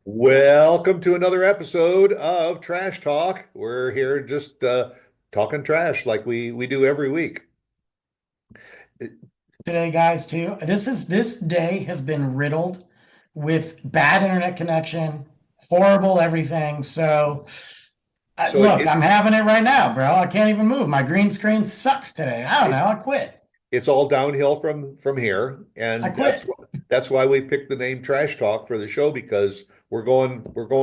Welcome to another episode of Trash Talk. We're here just talking trash like we do every week. Today, guys, too. This day has been riddled with bad internet connection, horrible everything. So, So look, I'm having it right now, bro. I can't even move. My green screen sucks today. I don't it know. I quit. it's all downhill from here, I and quit. that's why we picked the name Trash Talk for the show because we're going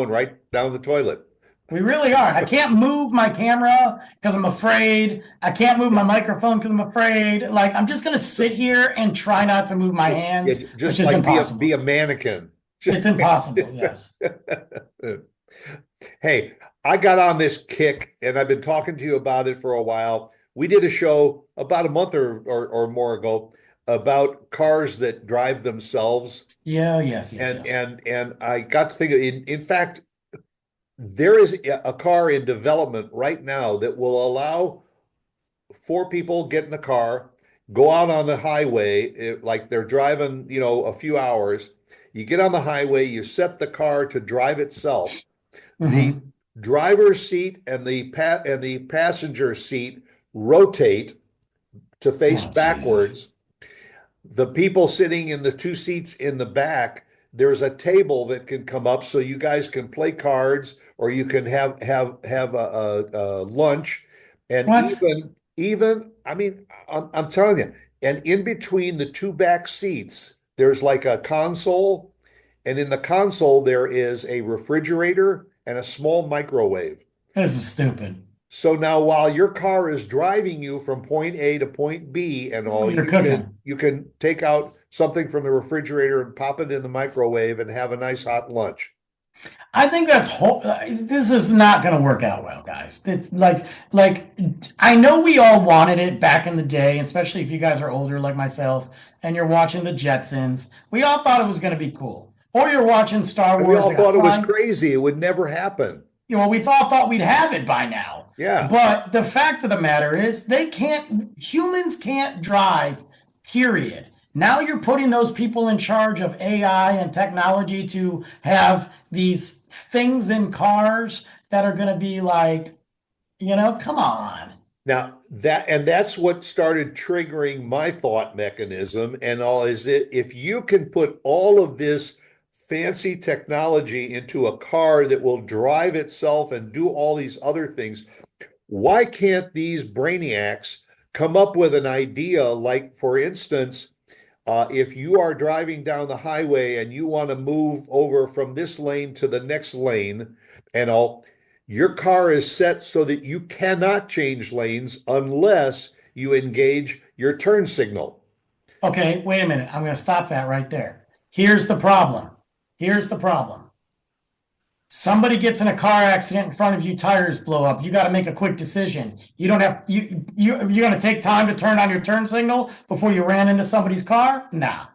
right down the toilet. We really are. I can't move my camera because I'm afraid. I can't move my microphone because I'm afraid. Like, I'm just gonna sit here and try not to move my Yeah, hands, which just is like be a impossible. mannequin. It's impossible. Yes. Hey, I got on this kick and I've been talking to you about it for a while. We did a show about a month or more ago about cars that drive themselves. Yeah. Yes. Yes. And Yes. and and I got to think in fact, there is a car in development right now that will allow four people get in the car, go out on the highway, like they're driving, a few hours. You get on the highway, you set the car to drive itself. The Hmm. driver's seat and the passenger seat rotate to face Oh, Jesus. backwards. The people sitting in the two seats in the back, there's a table that can come up so you guys can play cards or you can have a lunch, and What? even I mean I'm telling you, and in between the two back seats there's like a console, and in the console there is a refrigerator and a small microwave. This is stupid. So now while your car is driving you from point A to point B and all, You're you can cooking. you can take out something from the refrigerator and pop it in the microwave and have a nice hot lunch. I think that's whole. This is not going to work out well, guys. It's like I know we all wanted it back in the day, especially if you guys are older like myself and you're watching the Jetsons. We all thought it was going to be cool. Or you're watching Star And we Wars. all They got thought it was flying. crazy. It would never happen. We thought we'd have it by now. Yeah. But the fact of the matter is, humans can't drive, period. Now you're putting those people in charge of AI and technology to have these things in cars that are going to be like, come on. Now that's what started triggering my thought mechanism and all is it if you can put all of this fancy technology into a car that will drive itself and do all these other things, why can't these brainiacs come up with an idea like, for instance, if you are driving down the highway and you want to move over from this lane to the next lane and all, your car is set so that you cannot change lanes unless you engage your turn signal. Okay, wait a minute. I'm going to stop that right there. Here's the problem. Here's the problem. Somebody gets in a car accident in front of you, tires blow up. You got to make a quick decision. You don't have you're going to take time to turn on your turn signal before you ran into somebody's car? Nah,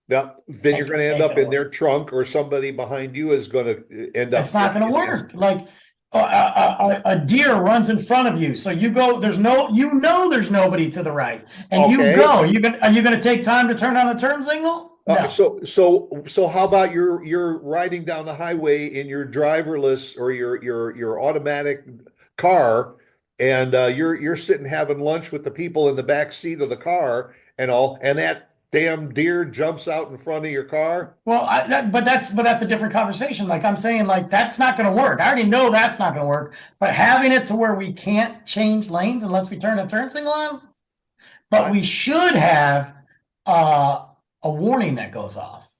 Now, then you're going to end ain't up gonna in work. their trunk, or somebody behind you is going to end It's up not going to as work. Like a deer runs in front of you, so you go. There's nobody to the right, and you okay. go. Are you going to take time to turn on the turn signal? No. So how about you're riding down the highway in your driverless or your automatic car, and you're sitting having lunch with the people in the back seat of the car and all, and that damn deer jumps out in front of your car. Well, but that's a different conversation. Like I'm saying, like that's not going to work. I already know that's not going to work. But having it to where we can't change lanes unless we turn a turn signal on, but I we should have uh, a warning that goes off.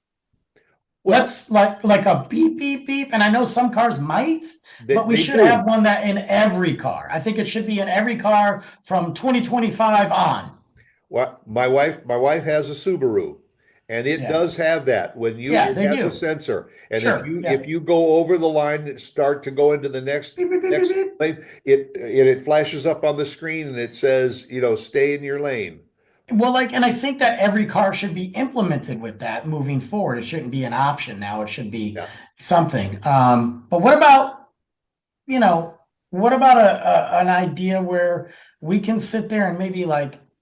well, Let's like a beep beep beep. And I know some cars might, but we they should have do. one that in every car. I think it should be in every car from 2025 on. Well, my wife has a Subaru, and it Yeah, does have that. yeah, It they has a do. sensor, and if Sure. you Yeah. if you go over the line and start to go into the Beep beep beep beep next beep. lane, it flashes up on the screen and it says, stay in your lane. Well, and I think that every car should be implemented with that moving forward. It shouldn't be an option now. It should be Yeah. something. But you know, what about an idea where we can sit there and maybe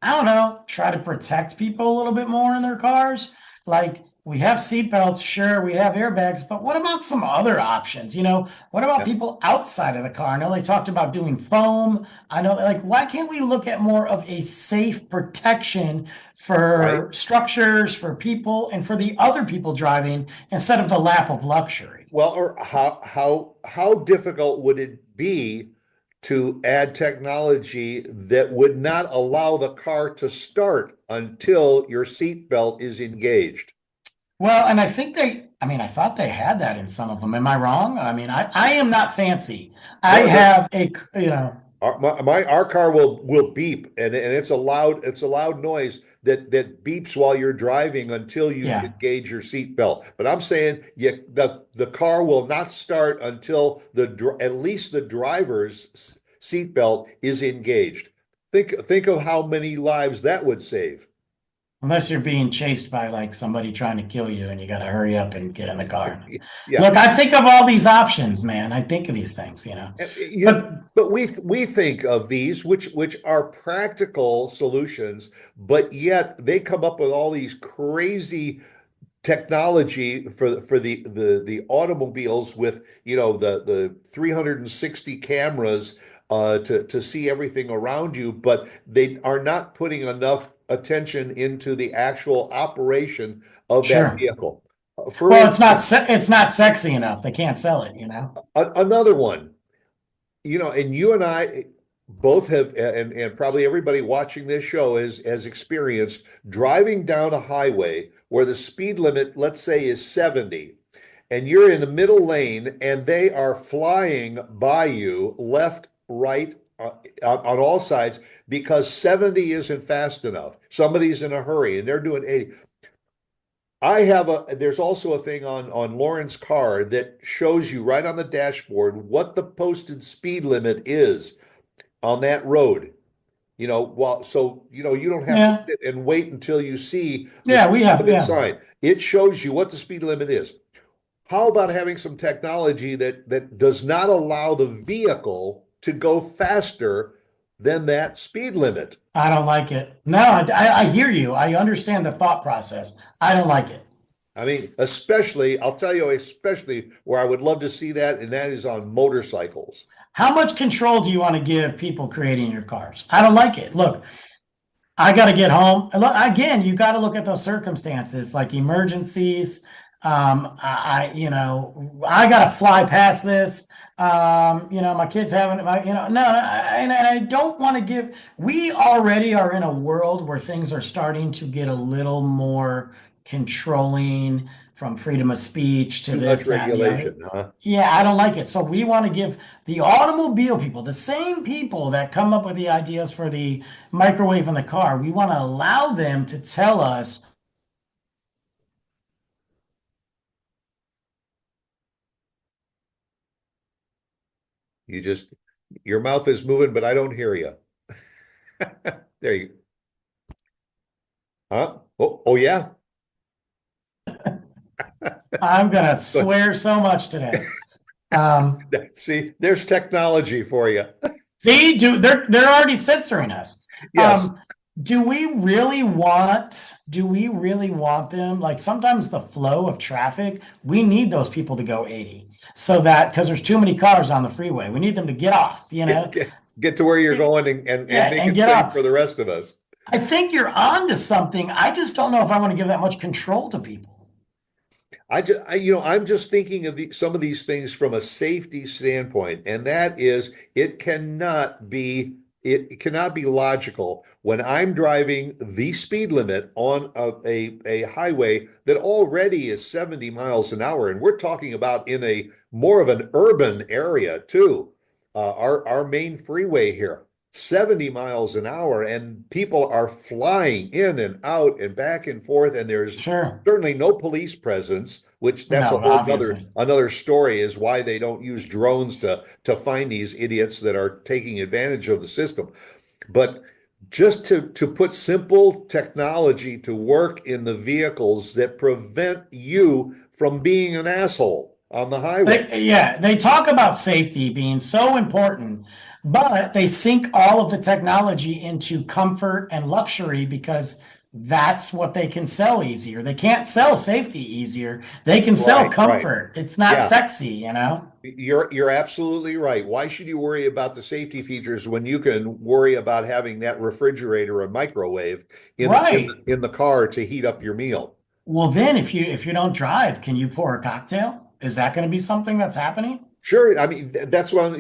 I don't know, try to protect people a little bit more in their cars? Like we have seatbelts, sure, we have airbags, but what about some other options? What about Yeah. people outside of the car? I know they talked about doing foam. I know, like, why can't we look at more of a safe protection Right. for structures, for people, and for the other people driving instead of the lap of luxury? Well, or how difficult would it be to add technology that would not allow the car to start until your seatbelt is engaged? Well, and I thought they had that in some of them. Am I wrong? I mean, I am not fancy. I No, no. have Our car will beep, and it's a loud noise that beeps while you're driving until you yeah, engage your seatbelt. But I'm saying the car will not start until at least the driver's seatbelt is engaged. Think of how many lives that would save. unless you're being chased by like somebody trying to kill you and you got to hurry up and get in the car. Yeah. Look, I think of all these options, man. I think of these things. You, But but we think of these which are practical solutions, but yet they come up with all these crazy technology for the automobiles with the 360 cameras to see everything around you, but they are not putting enough attention into the actual operation of that sure. vehicle. For Well, instance, it's not sexy enough. They can't sell it. another one, and you and I both have, and probably everybody watching this show has experienced driving down a highway where the speed limit, let's say, is 70, and you're in the middle lane and they are flying by you left, right, on all sides because 70 isn't fast enough. Somebody's in a hurry and they're doing 80. There's also a thing on Lauren's car that shows you right on the dashboard what the posted speed limit is on that road. You don't have to Yeah. sit and wait until you see the Yeah, we speed have. limit Yeah. sign. It shows you what the speed limit is. How about having some technology that does not allow the vehicle to go faster than that speed limit? I don't like it. No, I hear you. I understand the thought process. I don't like it. I mean, I'll tell you, especially where I would love to see that, and that is on motorcycles. How much control do you want to give people creating your cars? I don't like it. Look, I got to get home. Look, again, you got to look at those circumstances like emergencies. I got to fly past this. My kids haven't, no, and I don't want to give. We already are in a world where things are starting to get a little more controlling, from freedom of speech to Too much this, that, and the other. regulation, huh? Yeah, I don't like it. So we want to give the automobile people, the same people that come up with the ideas for the microwave in the car, we want to allow them to tell us. You just your mouth is moving, but I don't hear you. There you, huh? Oh yeah. I'm gonna swear so much today. See, there's technology for you. They're already censoring us. Yes. Do we really want them? Like, sometimes the flow of traffic, we need those people to go 80, so that, because there's too many cars on the freeway, we need them to get off, Get, get, get to where you're going and yeah, make and it get safe off. for the rest of us. I think you're on to something. I just don't know if I want to give that much control to people. I'm just thinking of some of these things from a safety standpoint, and that is it cannot be logical when I'm driving the speed limit on a highway that already is 70 miles an hour, and we're talking about in a more of an urban area too. Our main freeway here, 70 miles an hour, and people are flying in and out and back and forth, and there's Sure. certainly no police presence, which that's a No, whole another obviously. another story, is why they don't use drones to find these idiots that are taking advantage of the system. But just to put simple technology to work in the vehicles that prevent you from being an asshole on the highway. They talk about safety being so important, but they sink all of the technology into comfort and luxury because that's what they can sell easier. They can't sell safety easier. They can sell Right. comfort. It's not Yeah. sexy, you know? You're absolutely right. Why should you worry about the safety features when you can worry about having that refrigerator or microwave Right. in the car to heat up your meal? Well, then if you don't drive, can you pour a cocktail? Is that going to be something that's happening? Sure. I mean, that's what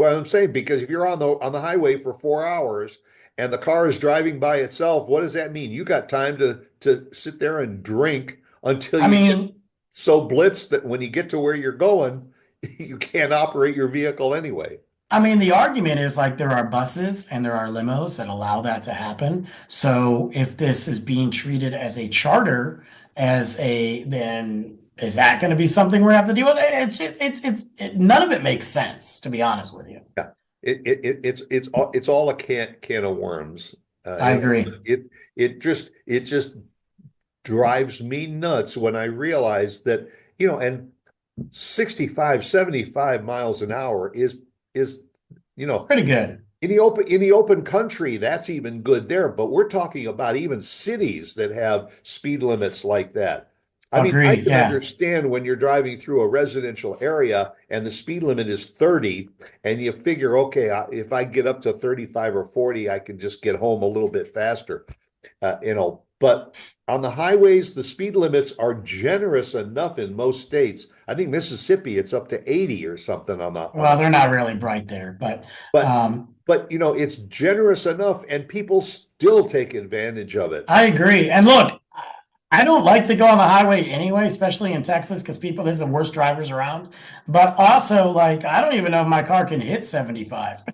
I'm saying, because if you're on the highway for 4 hours and the car is driving by itself, what does that mean? You got time to sit there and drink until I you get mean, so blitzed that when you get to where you're going, you can't operate your vehicle anyway. the argument is like there are buses and there are limos that allow that to happen. So if this is being treated as a charter, then is that going to be something we're going to have to deal with? None of it makes sense, to be honest with you. Yeah, it's all a can of worms. I agree. It just drives me nuts when I realize that, and 65, 75 miles an hour is you know Pretty good. in the open country, that's even good there, but we're talking about even cities that have speed limits like that. I mean, I Agreed. can Yeah. understand when you're driving through a residential area and the speed limit is 30, and you figure, okay, if I get up to 35 or 40, I can just get home a little bit faster. But on the highways, the speed limits are generous enough in most states. I think Mississippi, it's up to 80 or something on the Well, they're not really bright there, but but um, it's generous enough and people still take advantage of it. I agree. And look, I don't like to go on the highway anyway, especially in Texas, because this is the worst drivers around. But also, like, I don't even know if my car can hit 75.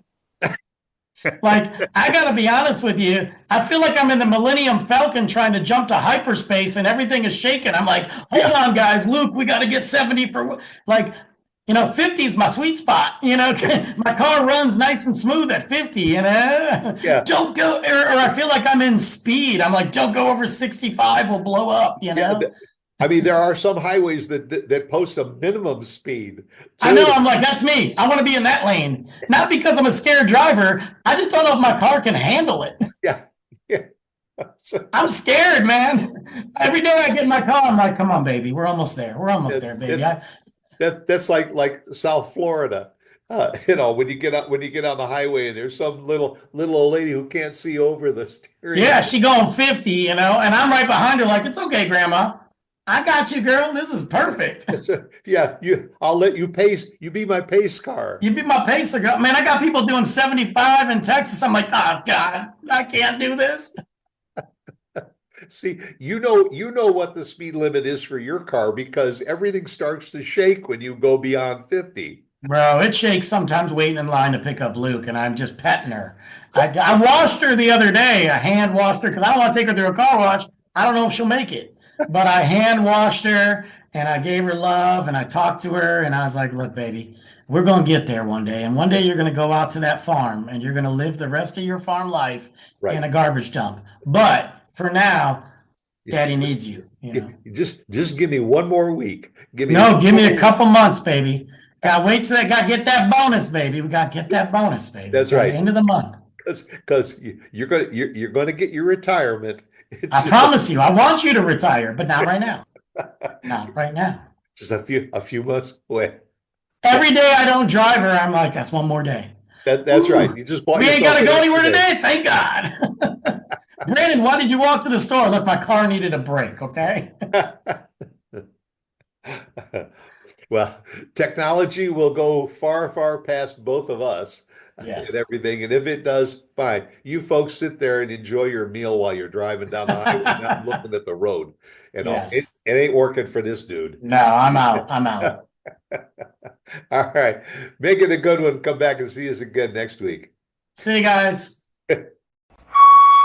Like, I gotta be honest with you. I feel like I'm in the Millennium Falcon trying to jump to hyperspace and everything is shaking. I'm like, hold Yeah, on, guys, Luke, we got to get 70 for like, 50 is my sweet spot. My car runs nice and smooth at 50, yeah, don't go, or I feel like I'm in speed. I'm like, don't go over 65, we'll blow up, yeah. I mean, there are some highways that post a minimum speed I know. too. I'm like, that's me. I want to be in that lane. Not because I'm a scared driver. I just don't know if my car can handle it. Yeah, yeah. So, I'm scared, man. Every day I get in my car, I'm like, come on, baby. We're almost there. We're almost it, there, baby. it's that's like South Florida. When you get on the highway and there's some little old lady who can't see over the steering Yeah, wheel. she going 50, and I'm right behind her, like, it's okay, grandma. I got you, girl. This is perfect. Yeah, I'll let you pace. You be my pace car. You be my pacer, girl. Man, I got people doing 75 in Texas. I'm like, oh, God, I can't do this. See, you know what the speed limit is for your car because everything starts to shake when you go beyond 50. Bro, it shakes sometimes waiting in line to pick up Luke, and I'm just petting her. I washed her the other day. I hand washed her because I don't want to take her to a car wash. I don't know if she'll make it. But I hand washed her and I gave her love and I talked to her and I was like, look, baby, we're going to get there one day. And one day you're going to go out to that farm and you're going to live the rest of your farm life in Right. a garbage dump. But for now, Yeah. daddy needs you. Just give me one more week. Give me one No, give me more a week. couple months, baby. Got to wait till that. Got to get that bonus, baby. We got to get that bonus, baby. That's Got the right. end of the month. Because you're gonna get your retirement. It's I promise you. I want you to retire, but not right now. Not right now. just a few months away. Every day I don't drive her, I'm like, that's one more day. That's right. Whew. You just bought We ain't yourself got to an go extra anywhere day. today. Thank God. Brandon, why did you walk to the store? Look, my car needed a break. Okay. Well, technology will go far, far past both of us and Yes. everything. And if it does, fine. You folks sit there and enjoy your meal while you're driving down the highway, not looking at the road. It, Yes. it ain't working for this dude. No, I'm out. I'm out. All right. Make it a good one. Come back and see us again next week. See you guys.